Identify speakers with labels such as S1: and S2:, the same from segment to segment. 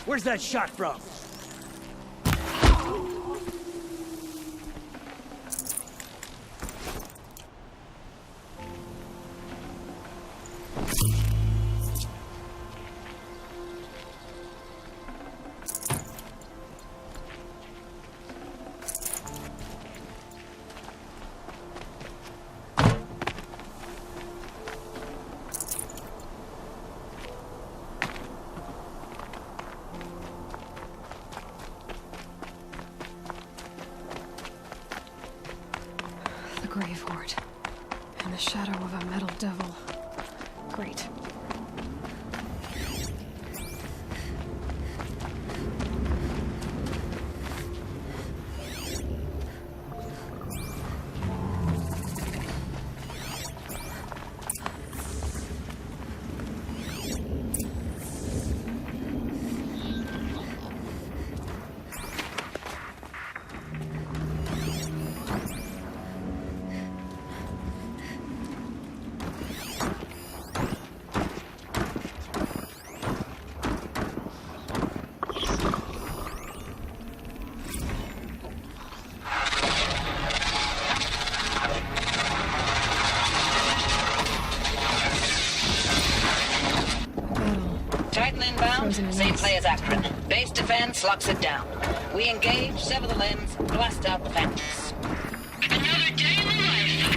S1: Where's that shot from?
S2: Grave-Hoard. In the shadow of a metal devil. Great.
S3: Same play as Akron. Base defense locks it down. We engage, sever the limbs, blast out the phantoms.
S4: Another day in the life.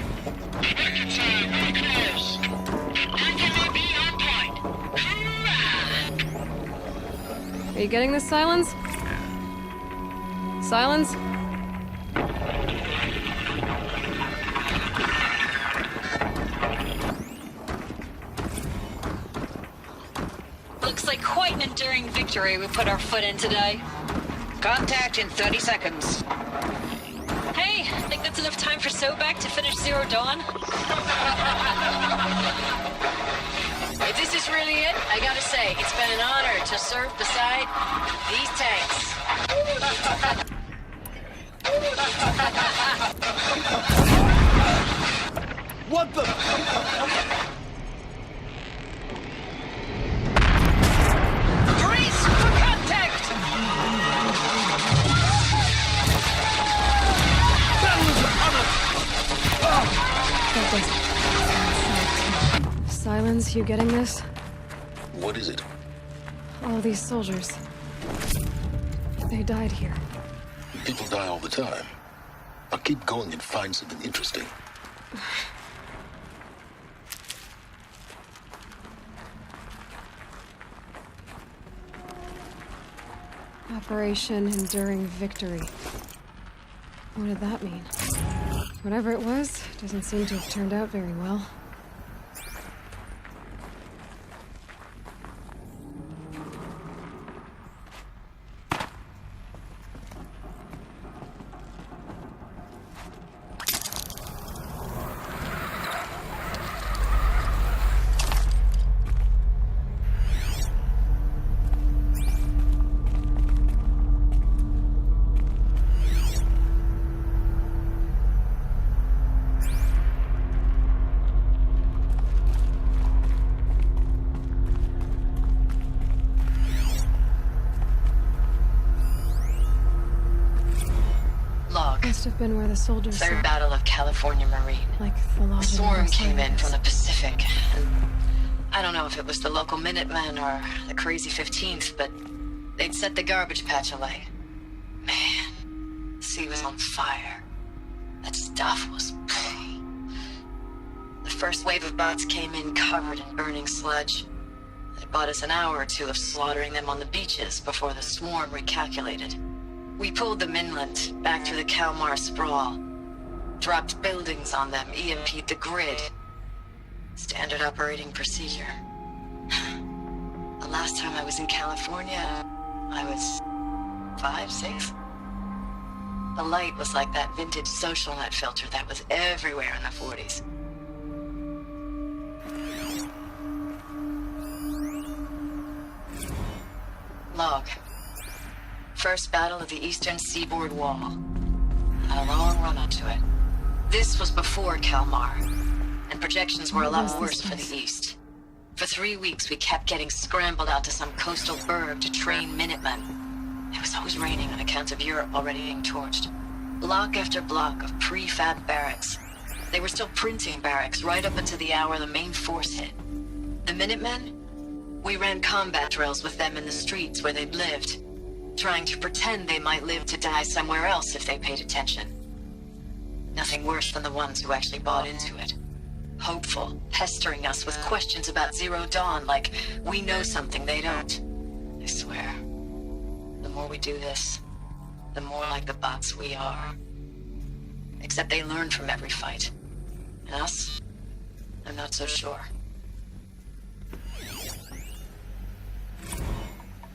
S4: Reconcile, very close. Anti-MB on point. Hoorah!
S2: Are you getting this, Silence? Silence?
S3: Looks like quite an enduring victory we put our foot in today. Contact in 30 seconds.
S5: Hey, think that's enough time for Sobek to finish Zero Dawn?
S3: If this is really it, I gotta say, it's been an honor to serve beside these tanks.
S1: What the?
S3: Brace for contact!
S2: Silence, you getting this?
S6: What is it?
S2: All these soldiers. They died here.
S6: People die all the time. Now keep going and find something interesting.
S2: Operation Enduring Victory. What did that mean? Whatever it was, doesn't seem to have turned out very well. Must have been where the soldiers
S3: Third
S2: sat,
S3: Battle of California Marine.
S2: like the lava.
S3: A swarm came in from the Pacific, and I don't know if it was the local Minutemen or the crazy 15th, but they'd set the garbage patch alight. Man, the sea was on fire. That stuff was... The first wave of bots came in covered in burning sludge. It bought us an hour or two of slaughtering them on the beaches before the swarm recalculated. We pulled them inland, back through the Kalmar sprawl. Dropped buildings on them, EMP'd the grid. Standard operating procedure. The last time I was in California, I was 5, 6. The light was like that vintage social net filter that was everywhere in the 40s. Log. First battle of the eastern seaboard wall. Had a long run up to it. This was before Kalmar, and projections were a lot worse for the east. For 3 weeks, we kept getting scrambled out to some coastal burg to train Minutemen. It was always raining on account of Europe already being torched. Block after block of prefab barracks. They were still printing barracks right up until the hour the main force hit. The Minutemen? We ran combat drills with them in the streets where they'd lived, trying to pretend they might live to die somewhere else if they paid attention. Nothing worse than the ones who actually bought into it. Hopeful, pestering us with questions about Zero Dawn like we know something they don't. I swear, the more we do this, the more like the bots we are. Except they learn from every fight. And us? I'm not so sure.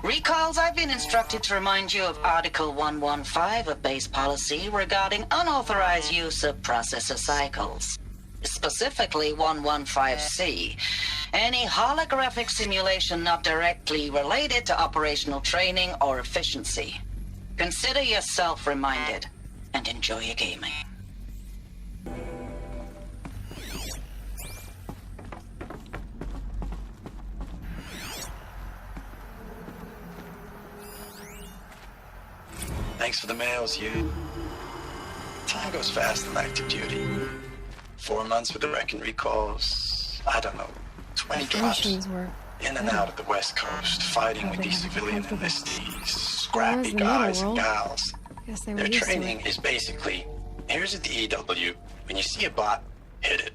S7: Recalls, I've been instructed to remind you of Article 115 of base policy regarding unauthorized use of processor cycles. Specifically 115C. Any holographic simulation not directly related to operational training or efficiency. Consider yourself reminded, and enjoy your gaming.
S8: Thanks for the mails, you. Time goes fast in active duty. 4 months with the wrecking recalls. I don't know, 20 drops.
S2: Were
S8: in and out of the West Coast, fighting with these civilian enlistees, scrappy guys and gals. Their training is basically, here's a DEW. When you see a bot, hit it.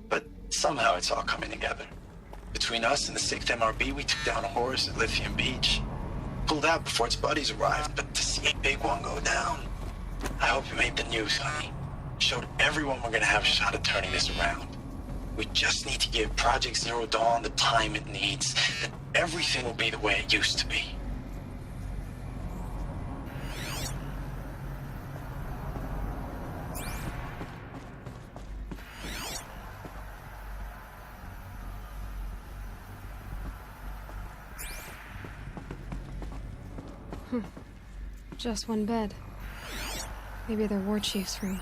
S8: But somehow it's all coming together. Between us and the 6th MRB, we took down a horse at Lithium Beach. Pulled out before its buddies arrived, but to see a big one go down, I hope you made the news, honey. Showed everyone we're gonna have a shot at turning this around. We just need to give Project Zero Dawn the time it needs, and everything will be the way it used to be.
S2: Just one bed. Maybe their war chief's room.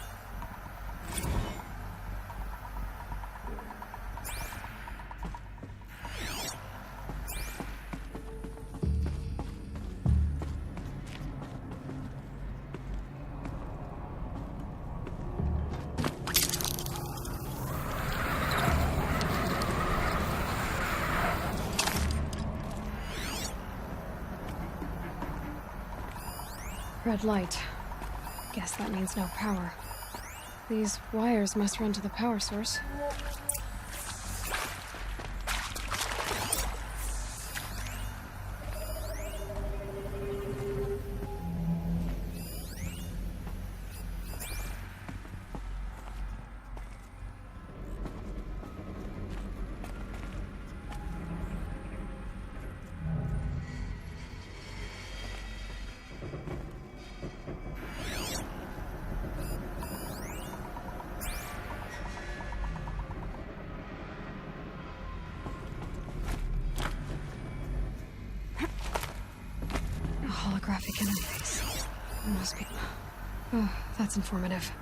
S2: Red light. Guess that means no power. These wires must run to the power source. Holographic interface. Must be... Oh, that's informative.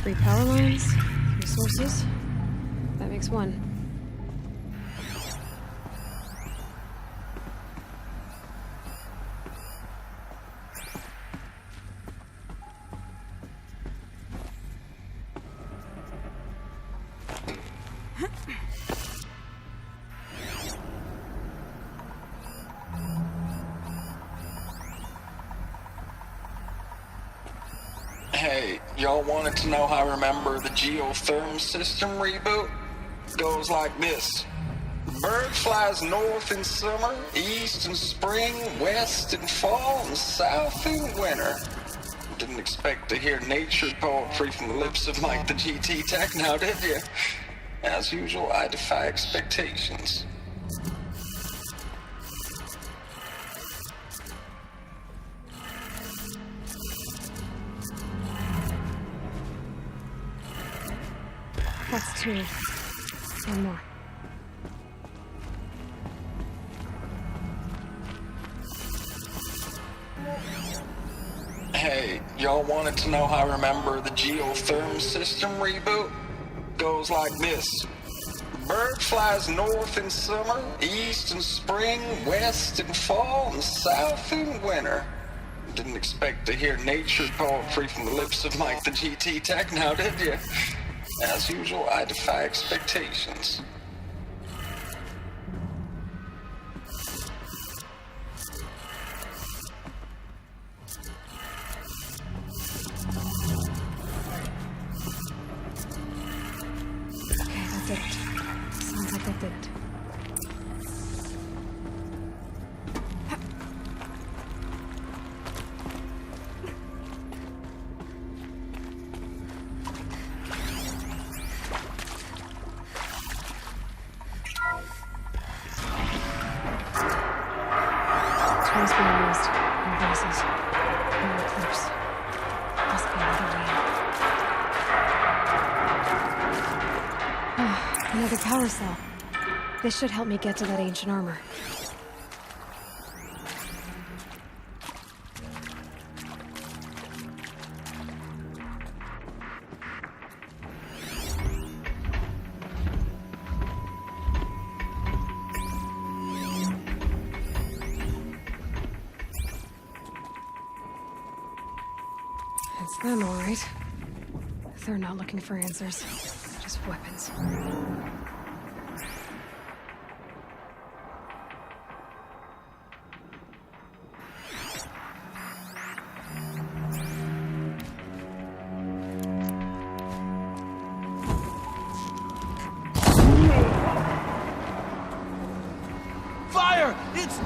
S2: Three power lines, 3 sources. That makes 1.
S9: Hey, y'all wanted to know how I remember the geotherm system reboot?
S8: goes like this. Bird flies north in summer, east in spring, west in fall, and south in winter. Didn't expect to hear nature poetry from the lips of Mike the GT Tech now, did you? As usual, I defy expectations.
S2: That's 2. One more.
S8: Hey, y'all wanted to know how I remember the geotherm system reboot? Goes like this. Bird flies north in summer, east in spring, west in fall, and south in winter. Didn't expect to hear nature poetry from the lips of Mike the GT Tech now, did you? As usual, I defy expectations.
S2: Okay, that did it. Sounds like that did it. Tools being used. No voices. No eclipse. Must be another way out. Another power cell. This should help me get to that ancient armor. It's them, all right. They're not looking for answers, just weapons.
S1: Fire! It's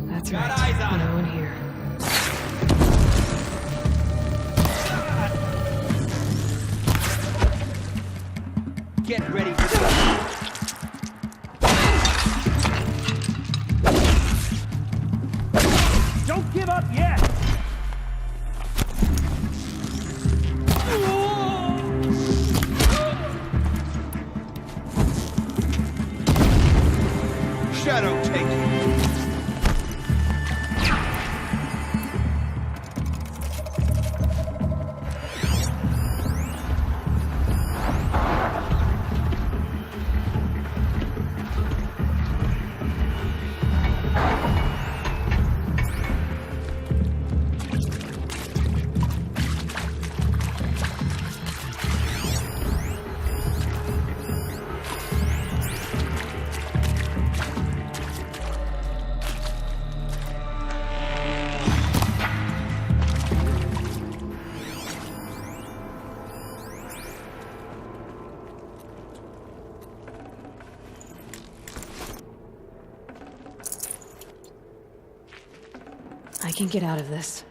S2: That's right. No one here.
S1: Get ready for this. Don't give up yet! Shadow, take it!
S2: I can get out of this.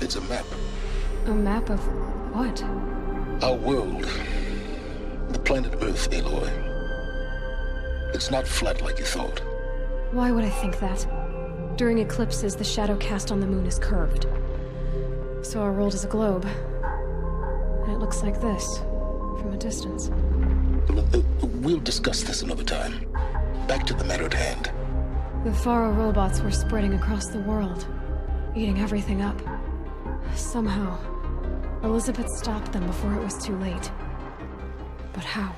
S6: It's a map.
S2: A map of what?
S6: Our world. The planet Earth, Aloy. It's not flat like you thought.
S2: Why would I think that? During eclipses, the shadow cast on the moon is curved. So our world is a globe. And it looks like this, from a distance.
S6: We'll discuss this another time. Back to the matter at hand.
S2: The Faro robots were spreading across the world, eating everything up. Somehow, Elizabeth stopped them before it was too late. But how?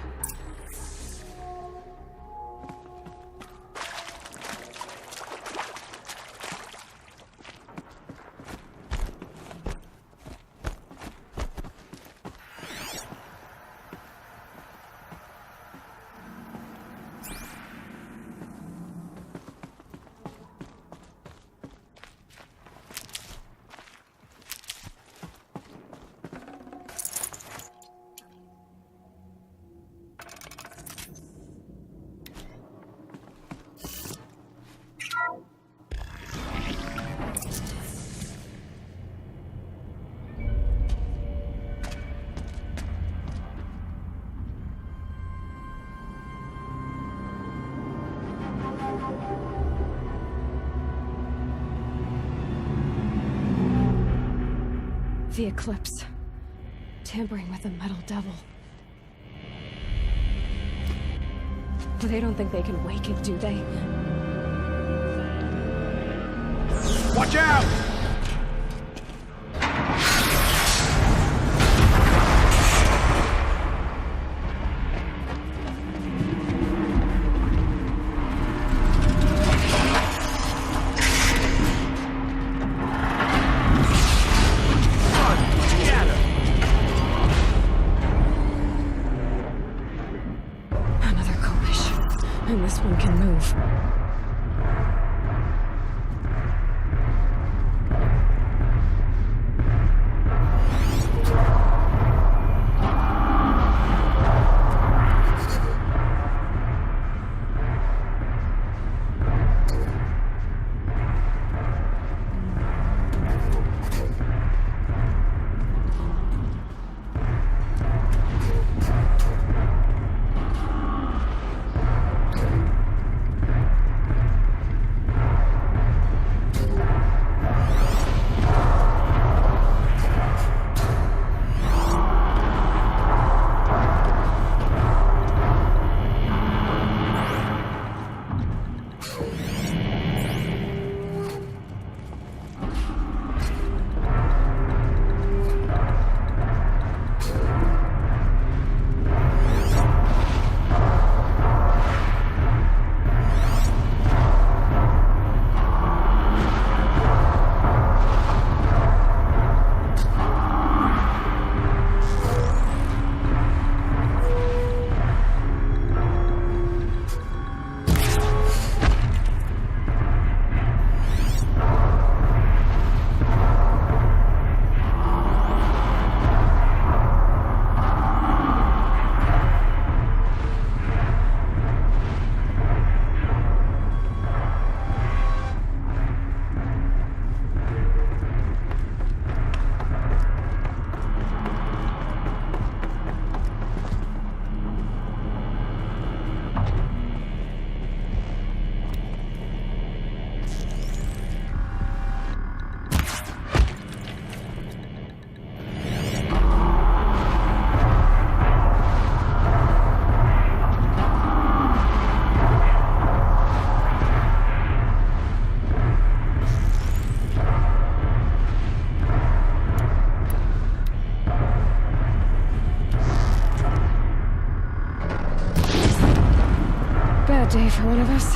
S2: The eclipse. Tampering with the metal devil. They don't think they can wake it, do they?
S1: Watch out!
S2: This one can move. Day for one of us.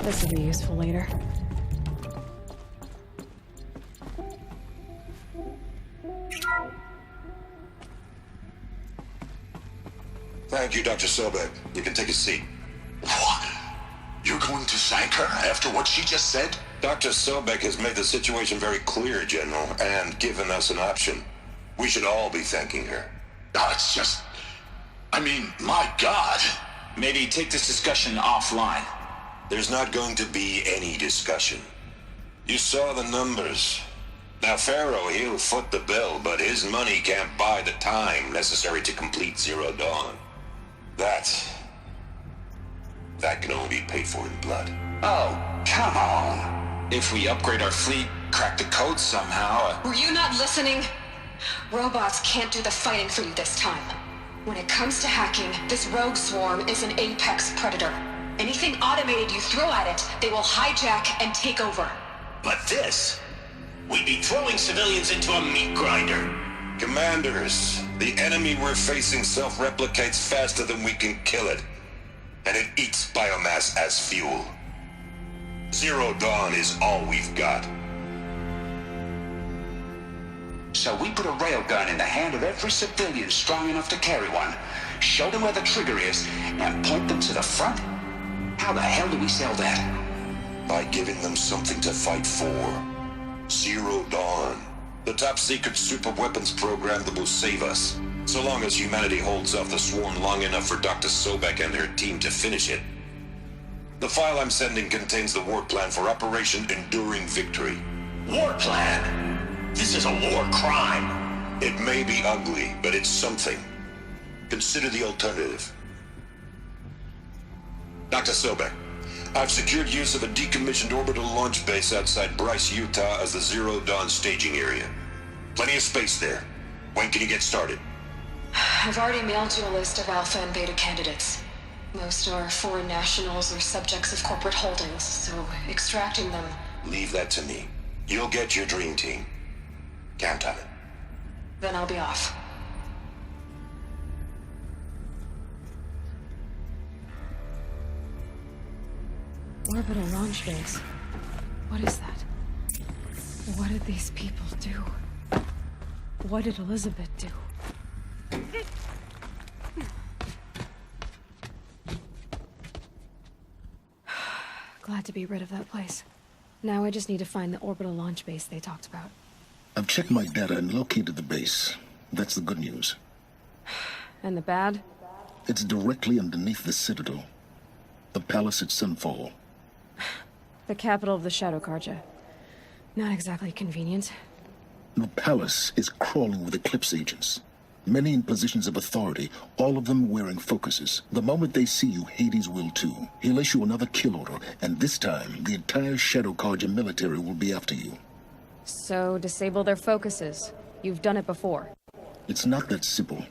S2: This will be useful later.
S9: Thank you, Dr. Sobek. You can take a seat. What? You're going to thank her after what she just said? Dr. Sobek has made the situation very clear, General, and given us an option. We should all be thanking her. Oh, it's just... I mean, my God.
S10: Maybe take this discussion offline.
S9: There's not going to be any discussion. You saw the numbers. Now, Pharaoh, he'll foot the bill, but his money can't buy the time necessary to complete Zero Dawn. That can only be paid for in blood.
S10: Oh, come on. If we upgrade our fleet, crack the code somehow...
S5: Were you not listening? Robots can't do the fighting for you this time. When it comes to hacking, this rogue swarm is an apex predator. Anything automated you throw at it, they will hijack and take over.
S10: But this... we'd be throwing civilians into a meat grinder.
S9: Commanders, the enemy we're facing self-replicates faster than we can kill it. And it eats biomass as fuel. Zero Dawn is all we've got.
S10: So we put a railgun in the hand of every civilian strong enough to carry one, show them where the trigger is, and point them to the front? How the hell do we sell that?
S9: By giving them something to fight for. Zero Dawn. The top-secret super-weapons program that will save us. So long as humanity holds off the swarm long enough for Dr. Sobek and her team to finish it. The file I'm sending contains the war plan for Operation Enduring Victory.
S10: War plan? This is a war crime.
S9: It may be ugly, but it's something. Consider the alternative. Dr. Sobek, I've secured use of a decommissioned orbital launch base outside Bryce, Utah as the Zero Dawn staging area. Plenty of space there. When can you get started?
S5: I've already mailed you a list of Alpha and Beta candidates. Most are foreign nationals or subjects of corporate holdings, so extracting them...
S9: Leave that to me. You'll get your dream team. Count on it.
S5: Then I'll be off.
S2: Orbital launch base. What is that? What did these people do? What did Elizabeth do? Glad to be rid of that place. Now I just need to find the orbital launch base they talked about.
S6: I've checked my data and located the base. That's the good news.
S2: And the bad?
S6: It's directly underneath the Citadel. The palace at Sunfall.
S2: The capital of the Shadow Carja. Not exactly convenient.
S6: The palace is crawling with Eclipse agents. Many in positions of authority, all of them wearing focuses. The moment they see you, Hades will too. He'll issue another kill order, and this time, the entire Shadow Carja military will be after you.
S2: So, disable their focuses. You've done it before.
S6: It's not that simple.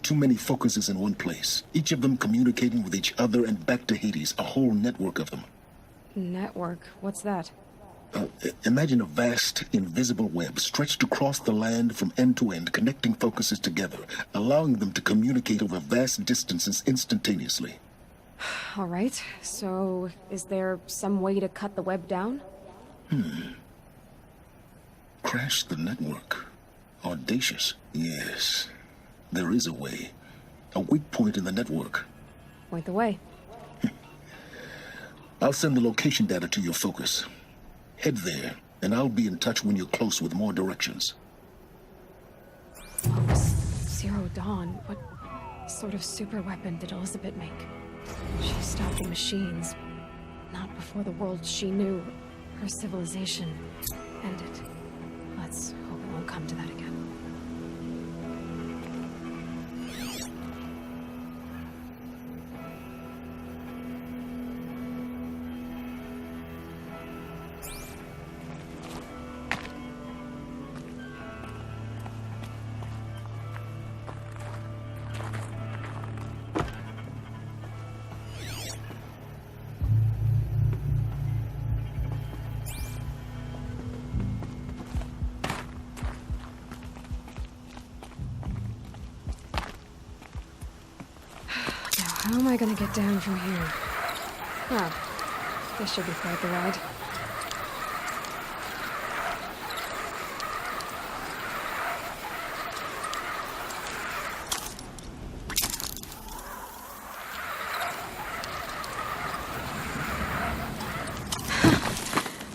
S6: Too many focuses in one place, each of them communicating with each other and back to Hades, a whole network of them.
S2: Network? What's that?
S6: Imagine a vast, invisible web stretched across the land from end to end, connecting focuses together, allowing them to communicate over vast distances instantaneously.
S2: All right, so is there some way to cut the web down?
S6: Crash the network. Audacious. Yes, there is a way. A weak point in the network.
S2: Point the way.
S6: I'll send the location data to your focus. Head there, and I'll be in touch when you're close with more directions.
S2: What was Zero Dawn? What sort of super weapon did Elizabeth make? She stopped the machines. Not before the world she knew, her civilization, ended. Let's hope it won't come to that again. How am I gonna get down from here? Ah, This should be quite the ride.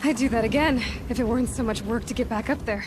S2: I'd do that again, if it weren't so much work to get back up there.